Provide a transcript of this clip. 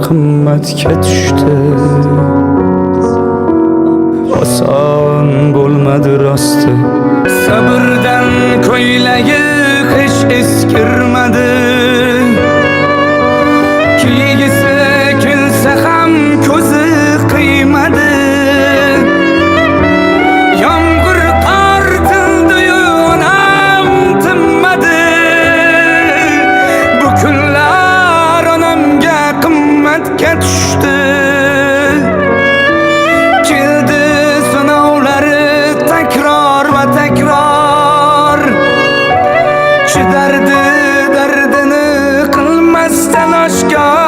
qimmatga tushdi. Oson bo'lmadi rosti, sabrdan ko'ylagi hech eskirmadi. Kiygisi kelsa ham ko'zi qiymadi. Yomg'ir qor tildi-yu onam tinmadi. Bu kunlar onamga qimmatga tushdi. Keldi sinovlari takror va takror. Chidardi dardini qilmasdan oshkor.